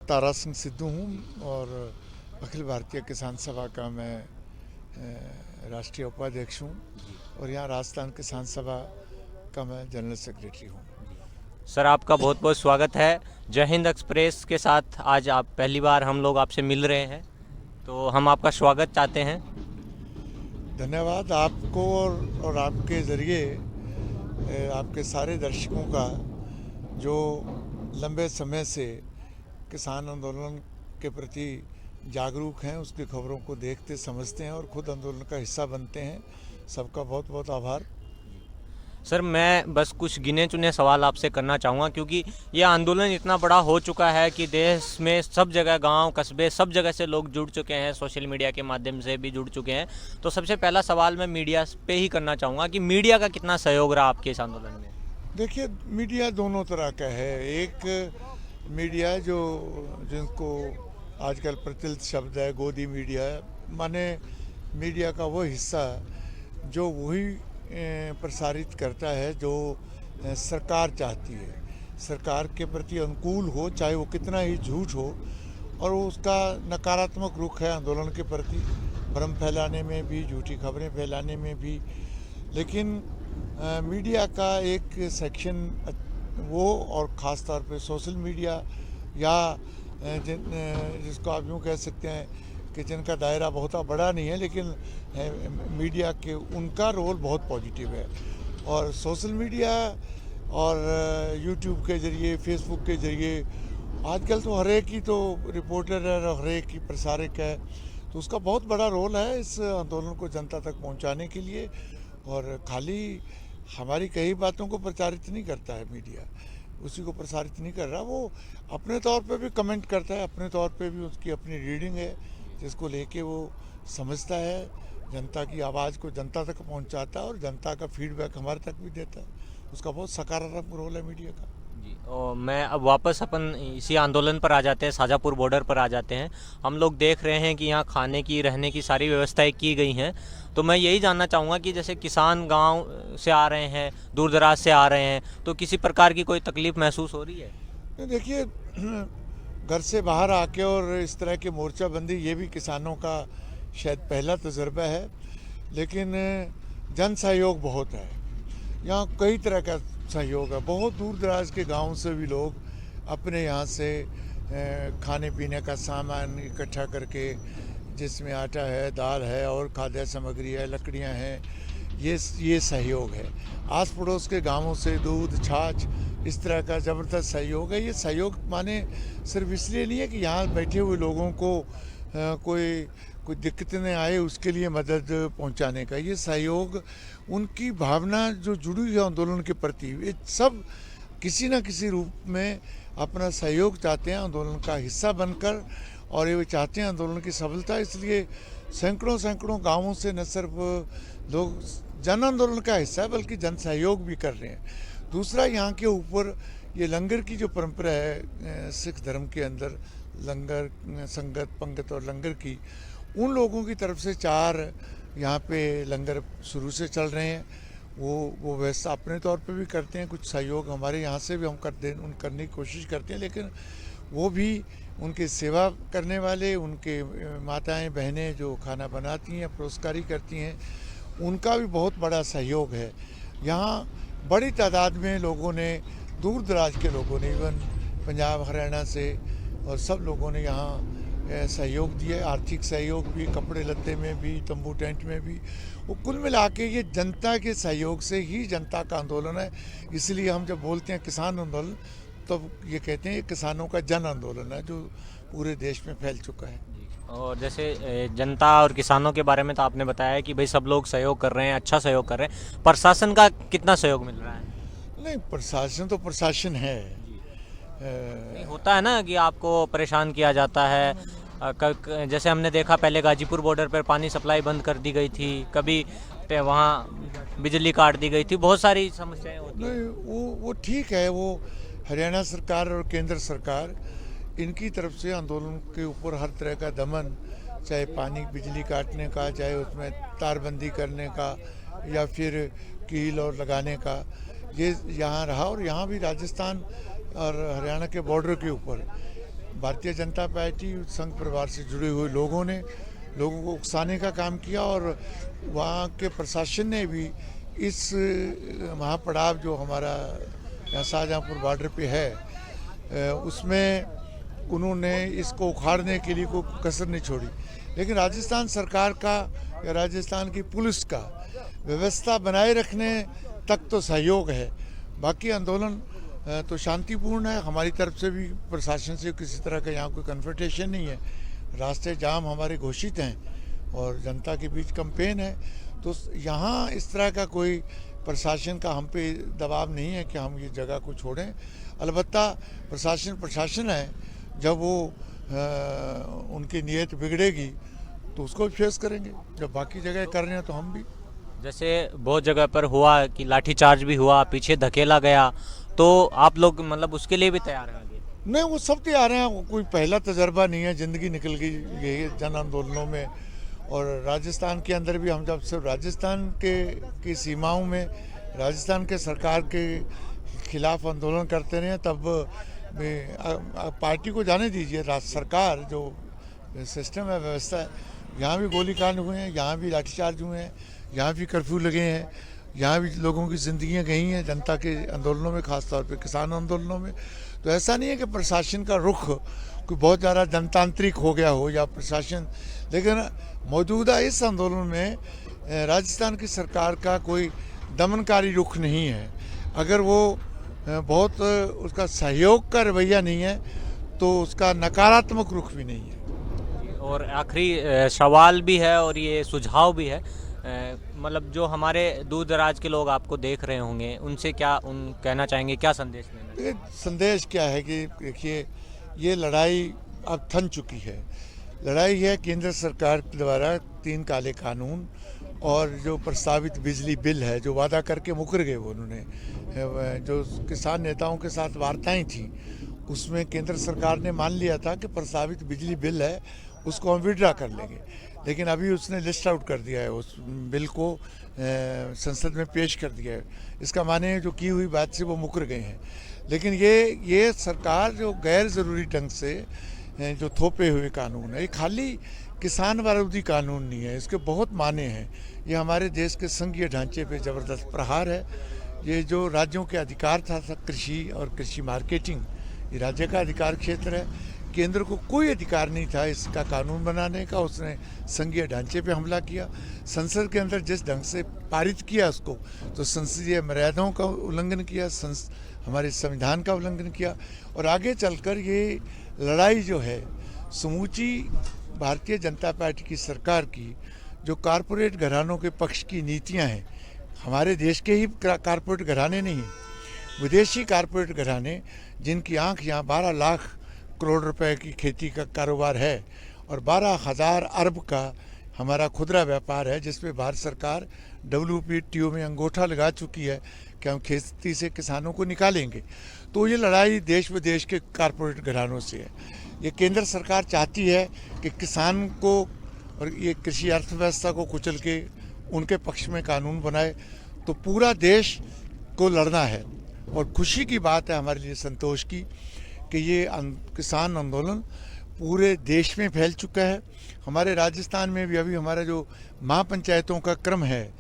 तारा सिंह सिद्धू हूँ और अखिल भारतीय किसान सभा का मैं राष्ट्रीय उपाध्यक्ष हूँ और यहाँ राजस्थान किसान सभा का मैं जनरल सेक्रेटरी हूँ। सर, आपका बहुत बहुत स्वागत है। जय हिंद एक्सप्रेस के साथ आज आप पहली बार हम लोग आपसे मिल रहे हैं, तो हम आपका स्वागत चाहते हैं। धन्यवाद आपको और आपके ज़रिए आपके सारे दर्शकों का जो लंबे समय से किसान आंदोलन के प्रति जागरूक हैं, उसकी खबरों को देखते समझते हैं और खुद आंदोलन का हिस्सा बनते हैं। सबका बहुत बहुत आभार। सर, मैं बस कुछ गिने चुने सवाल आपसे करना चाहूँगा, क्योंकि ये आंदोलन इतना बड़ा हो चुका है कि देश में सब जगह, गांव, कस्बे, सब जगह से लोग जुड़ चुके हैं, सोशल मीडिया के माध्यम से भी जुड़ चुके हैं। तो सबसे पहला सवाल मैं मीडिया पे ही करना चाहूँगा कि मीडिया का कितना सहयोग रहा आपके इस आंदोलन में? देखिए, मीडिया दोनों तरह का है। एक मीडिया जिनको आजकल प्रचलित शब्द है गोदी मीडिया, माने मीडिया का वो हिस्सा जो वही प्रसारित करता है जो सरकार चाहती है, सरकार के प्रति अनुकूल हो, चाहे वो कितना ही झूठ हो, और वो उसका नकारात्मक रुख है आंदोलन के प्रति, भ्रम फैलाने में भी, झूठी खबरें फैलाने में भी। लेकिन मीडिया का एक सेक्शन वो, और ख़ास तौर पे सोशल मीडिया या जिसको आप यूँ कह सकते हैं कि जिनका दायरा बहुत बड़ा नहीं है, लेकिन मीडिया के उनका रोल बहुत पॉजिटिव है। और सोशल मीडिया और यूट्यूब के ज़रिए, फेसबुक के ज़रिए आजकल तो हर एक ही तो रिपोर्टर है और हर एक ही प्रसारक है, तो उसका बहुत बड़ा रोल है इस आंदोलन को जनता तक पहुंचाने के लिए। और खाली हमारी कई बातों को प्रचारित नहीं करता है मीडिया, उसी को प्रसारित नहीं कर रहा, वो अपने तौर पे भी कमेंट करता है, अपने तौर पे भी उसकी अपनी रीडिंग है जिसको लेके वो समझता है, जनता की आवाज़ को जनता तक पहुंचाता है और जनता का फीडबैक हमारे तक भी देता है। उसका बहुत सकारात्मक रोल है मीडिया का। जी, और मैं अब वापस अपन इसी आंदोलन पर आ जाते हैं, शाजापुर बॉर्डर पर आ जाते हैं। हम लोग देख रहे हैं कि यहाँ खाने की, रहने की सारी व्यवस्थाएं की गई हैं। तो मैं यही जानना चाहूँगा कि जैसे किसान गांव से आ रहे हैं, दूर दराज से आ रहे हैं, तो किसी प्रकार की कोई तकलीफ़ महसूस हो रही है? देखिए, घर से बाहर आके और इस तरह की मोर्चाबंदी, ये भी किसानों का शायद पहला तजुर्बा है, लेकिन जन सहयोग बहुत है। यहाँ कई तरह का सहयोग है, बहुत दूर दराज के गांव से भी लोग अपने यहाँ से खाने पीने का सामान इकट्ठा करके, जिसमें आटा है, दाल है और खाद्य सामग्री है, लकड़ियाँ हैं, ये सहयोग है। आस पड़ोस के गांवों से दूध, छाछ, इस तरह का ज़बरदस्त सहयोग है। ये सहयोग माने सिर्फ इसलिए नहीं है कि यहाँ बैठे हुए लोगों को कोई दिक्कत नहीं आए उसके लिए मदद पहुँचाने का, ये सहयोग उनकी भावना जो जुड़ी है आंदोलन के प्रति, ये सब किसी न किसी रूप में अपना सहयोग चाहते हैं आंदोलन का हिस्सा बनकर, और ये चाहते हैं आंदोलन की सफलता। इसलिए सैकड़ों गांवों से न सिर्फ लोग जन आंदोलन का हिस्सा है बल्कि जन सहयोग भी कर रहे हैं। दूसरा, यहाँ के ऊपर ये लंगर की जो परंपरा है सिख धर्म के अंदर, लंगर, संगत, पंगत और लंगर की, उन लोगों की तरफ से 4 यहाँ पे लंगर शुरू से चल रहे हैं। वो व्यवस्था अपने तौर पे भी करते हैं, कुछ सहयोग हमारे यहाँ से भी हम करने की कोशिश करते हैं, लेकिन वो भी उनकी सेवा करने वाले, उनके माताएं बहनें जो खाना बनाती हैं, परोसकारी करती हैं, उनका भी बहुत बड़ा सहयोग है। यहाँ बड़ी तादाद में लोगों ने, दूर दराज के लोगों ने, इवन पंजाब हरियाणा से, और सब लोगों ने यहाँ सहयोग दिया, आर्थिक सहयोग भी, कपड़े लत्ते में भी, तंबू टेंट में भी। वो कुल मिला के ये जनता के सहयोग से ही जनता का आंदोलन है। इसलिए हम जब बोलते हैं किसान आंदोलन, तो ये कहते हैं किसानों का जन आंदोलन है जो पूरे देश में फैल चुका है। और जैसे जनता और किसानों के बारे में तो आपने बताया कि भाई सब लोग सहयोग कर रहे हैं, अच्छा सहयोग कर रहे हैं। प्रशासन का कितना सहयोग मिल रहा है? नहीं, प्रशासन तो प्रशासन है। होता है ना कि आपको परेशान किया जाता है। जैसे हमने देखा पहले गाजीपुर बॉर्डर पर पानी सप्लाई बंद कर दी गई थी, कभी वहाँ बिजली काट दी गई थी, बहुत सारी समस्याएं होती हैं। नहीं, वो ठीक है। वो हरियाणा सरकार और केंद्र सरकार, इनकी तरफ से आंदोलन के ऊपर हर तरह का दमन, चाहे पानी बिजली काटने का, चाहे उसमें तारबंदी करने का, या फिर कील और लगाने का, ये यहाँ रहा। और यहाँ भी राजस्थान और हरियाणा के बॉर्डर के ऊपर भारतीय जनता पार्टी संघ परिवार से जुड़े हुए लोगों ने लोगों को उकसाने का काम किया और वहाँ के प्रशासन ने भी इस महापड़ाव जो हमारा यहाँ शाहजहाँपुर बॉर्डर पे है उसमें उन्होंने इसको उखाड़ने के लिए कोई कसर नहीं छोड़ी। लेकिन राजस्थान सरकार का या राजस्थान की पुलिस का व्यवस्था बनाए रखने तक तो सहयोग है। बाकी आंदोलन तो शांतिपूर्ण है। हमारी तरफ से भी प्रशासन से किसी तरह का यहाँ कोई कन्फ्रंटेशन नहीं है। रास्ते जाम हमारे घोषित हैं और जनता के बीच कैंपेन है, तो यहाँ इस तरह का कोई प्रशासन का हम पे दबाव नहीं है कि हम ये जगह को छोड़ें। अलबत्ता प्रशासन है, जब वो उनकी नीयत बिगड़ेगी तो उसको फेस करेंगे। जब बाकी जगह कर रहे हैं तो हम भी। जैसे बहुत जगह पर हुआ कि लाठीचार्ज भी हुआ, पीछे धकेला गया, तो आप लोग मतलब उसके लिए भी तैयार हैं? नहीं, वो सब तैयार हैं। वो कोई पहला तजर्बा नहीं है, ज़िंदगी निकल गई ये जन आंदोलनों में। और राजस्थान के अंदर भी हम जब सिर्फ राजस्थान की सीमाओं में राजस्थान के सरकार के खिलाफ आंदोलन करते रहे, तब पार्टी को जाने दीजिए। सरकार जो सिस्टम है, व्यवस्था है, यहाँ भी गोलीकांड हुए हैं, यहाँ भी लाठीचार्ज हुए हैं, यहाँ भी कर्फ्यू लगे हैं, यहाँ भी लोगों की ज़िंदगियाँ गई हैं जनता के आंदोलनों में, ख़ासतौर पे किसान आंदोलनों में। तो ऐसा नहीं है कि प्रशासन का रुख कोई बहुत ज़्यादा जनतांत्रिक हो गया हो या प्रशासन, लेकिन मौजूदा इस आंदोलन में राजस्थान की सरकार का कोई दमनकारी रुख नहीं है। अगर वो बहुत उसका सहयोग का रवैया नहीं है तो उसका नकारात्मक रुख भी नहीं है। और आखिरी सवाल भी है और ये सुझाव भी है, मतलब जो हमारे दूर दराज के लोग आपको देख रहे होंगे उनसे क्या कहना चाहेंगे, क्या संदेश देना? संदेश क्या है कि देखिए, ये लड़ाई अब थम चुकी है। लड़ाई है केंद्र सरकार द्वारा 3 काले कानून और जो प्रस्तावित बिजली बिल है, जो वादा करके मुकर गए वो उन्होंने, जो किसान नेताओं के साथ वार्ताएं थी उसमें केंद्र सरकार ने मान लिया था कि प्रस्तावित बिजली बिल है उसको हम विड्रा कर लेंगे, लेकिन अभी उसने लिस्ट आउट कर दिया है, उस बिल को संसद में पेश कर दिया है। इसका माने है जो की हुई बात से वो मुकर गए हैं। लेकिन ये सरकार जो गैर ज़रूरी ढंग से जो थोपे हुए कानून है, ये खाली किसान विरोधी कानून नहीं है, इसके बहुत माने हैं। ये हमारे देश के संघीय ढांचे पे ज़बरदस्त प्रहार है। ये जो राज्यों के अधिकार था कृषि और कृषि मार्केटिंग, ये राज्य का अधिकार क्षेत्र है। केंद्र को कोई अधिकार नहीं था इसका कानून बनाने का। उसने संघीय ढांचे पे हमला किया। संसद के अंदर जिस ढंग से पारित किया उसको, तो संसदीय मर्यादाओं का उल्लंघन किया, हमारे संविधान का उल्लंघन किया। और आगे चलकर ये लड़ाई जो है समूची भारतीय जनता पार्टी की सरकार की, जो कारपोरेट घरानों के पक्ष की नीतियां हैं, हमारे देश के ही कारपोरेट घराने नहीं, विदेशी कारपोरेट घराने जिनकी आंख यहाँ 12 लाख करोड़ रुपए की खेती का कारोबार है और 12,000 अरब का हमारा खुदरा व्यापार है, जिसमें भारत सरकार WTO में अंगूठा लगा चुकी है कि हम खेती से किसानों को निकालेंगे। तो ये लड़ाई देश विदेश के कारपोरेट घरानों से है। ये केंद्र सरकार चाहती है कि किसान को और ये कृषि अर्थव्यवस्था को कुचल के उनके पक्ष में कानून बनाए, तो पूरा देश को लड़ना है। और खुशी की बात है हमारे लिए, संतोष की, कि ये किसान आंदोलन पूरे देश में फैल चुका है। हमारे राजस्थान में भी अभी हमारा जो महापंचायतों का क्रम है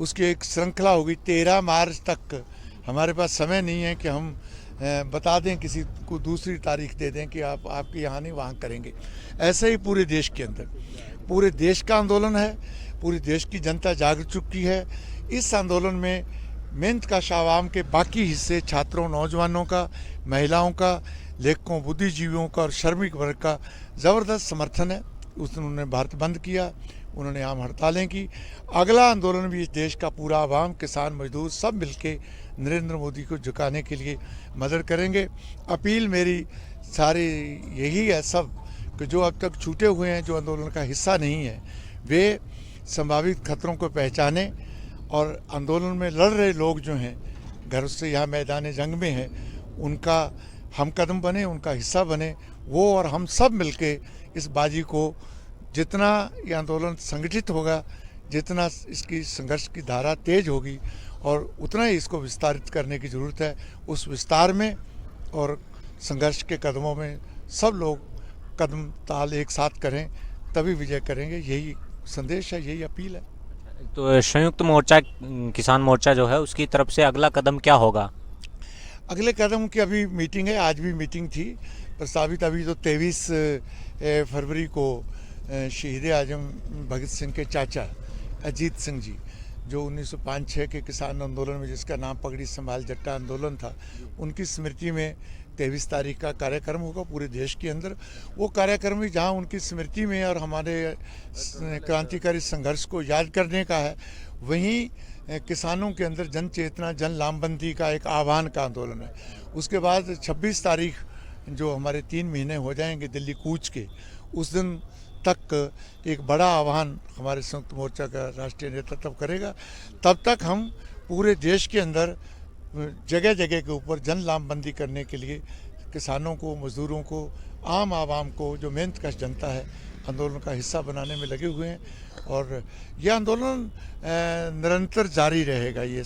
उसकी एक श्रृंखला होगी 13 मार्च तक। हमारे पास समय नहीं है कि हम बता दें, किसी को दूसरी तारीख दे दें कि आप आपके यहाँ नहीं वहाँ करेंगे। ऐसे ही पूरे देश के अंदर पूरे देश का आंदोलन है, पूरे देश की जनता जाग चुकी है। इस आंदोलन में मेहनत का आवाम के बाकी हिस्से, छात्रों, नौजवानों का, महिलाओं का, लेखकों, बुद्धिजीवियों का और श्रमिक वर्ग का ज़बरदस्त समर्थन है। उन्होंने भारत बंद किया, उन्होंने आम हड़तालें की। अगला आंदोलन भी इस देश का पूरा आवाम, किसान, मजदूर सब मिलके नरेंद्र मोदी को झुकाने के लिए मदद करेंगे। अपील मेरी सारी यही है सब, कि जो अब तक छूटे हुए हैं, जो आंदोलन का हिस्सा नहीं है, वे संभावित खतरों को पहचानें और आंदोलन में लड़ रहे लोग जो हैं, घर से यहाँ मैदान जंग में हैं, उनका हम कदम बने, उनका हिस्सा बने। वो और हम सब मिलके इस बाजी को, जितना ये आंदोलन संगठित होगा, जितना इसकी संघर्ष की धारा तेज होगी, और उतना ही इसको विस्तारित करने की ज़रूरत है। उस विस्तार में और संघर्ष के कदमों में सब लोग कदम ताल एक साथ करें, तभी विजय करेंगे। यही संदेश है, यही अपील है। तो संयुक्त मोर्चा, किसान मोर्चा जो है, उसकी तरफ से अगला कदम क्या होगा? अगले कदम की अभी मीटिंग है, आज भी मीटिंग थी प्रस्तावित। अभी तो 23 फरवरी को शहीद आजम भगत सिंह के चाचा अजीत सिंह जी, जो 1905-6 के किसान आंदोलन में, जिसका नाम पगड़ी संभाल जट्टा आंदोलन था, उनकी स्मृति में 23 तारीख का कार्यक्रम होगा पूरे देश के अंदर। वो कार्यक्रम भी जहाँ उनकी स्मृति में और हमारे क्रांतिकारी संघर्ष को याद करने का है, वहीं किसानों के अंदर जन चेतना, जन लामबंदी का एक आह्वान का आंदोलन है। उसके बाद 26 तारीख जो हमारे 3 महीने हो जाएंगे दिल्ली कूच के, उस दिन तक एक बड़ा आह्वान हमारे संयुक्त मोर्चा का राष्ट्रीय नेतृत्व करेगा। तब तक हम पूरे देश के अंदर जगह जगह के ऊपर जन लामबंदी करने के लिए किसानों को, मजदूरों को, आम आवाम को, जो मेहनत कश जनता है, आंदोलन का हिस्सा बनाने में लगे हुए हैं। और यह आंदोलन निरंतर जारी रहेगा। ये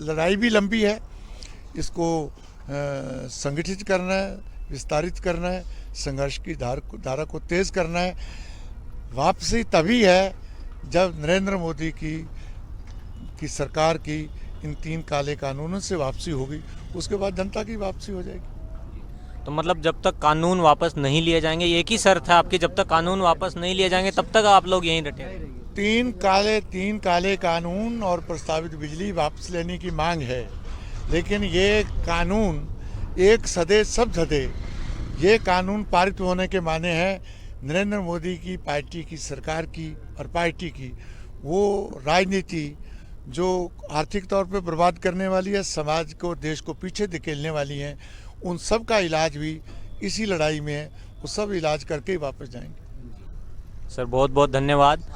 लड़ाई भी लंबी है, इसको संगठित करना है, विस्तारित करना है, संघर्ष की धारा को तेज करना है। वापसी तभी है जब नरेंद्र मोदी की सरकार की इन 3 काले कानूनों से वापसी होगी, उसके बाद जनता की वापसी हो जाएगी। तो मतलब जब तक कानून वापस नहीं लिए जाएंगे, एक ही शर्त है आपकी, जब तक कानून वापस नहीं लिए जाएंगे तब तक आप लोग यहीं डटे रहेंगे? 3 काले कानून और प्रस्तावित बिजली वापस लेने की मांग है, लेकिन ये कानून एक सदे सब सदे, ये कानून पारित होने के माने हैं नरेंद्र मोदी की पार्टी की, सरकार की और पार्टी की वो राजनीति जो आर्थिक तौर पे बर्बाद करने वाली है, समाज को, देश को पीछे धकेलने वाली है, उन सब का इलाज भी इसी लड़ाई में है। वो सब इलाज करके ही वापस जाएंगे। सर बहुत बहुत धन्यवाद।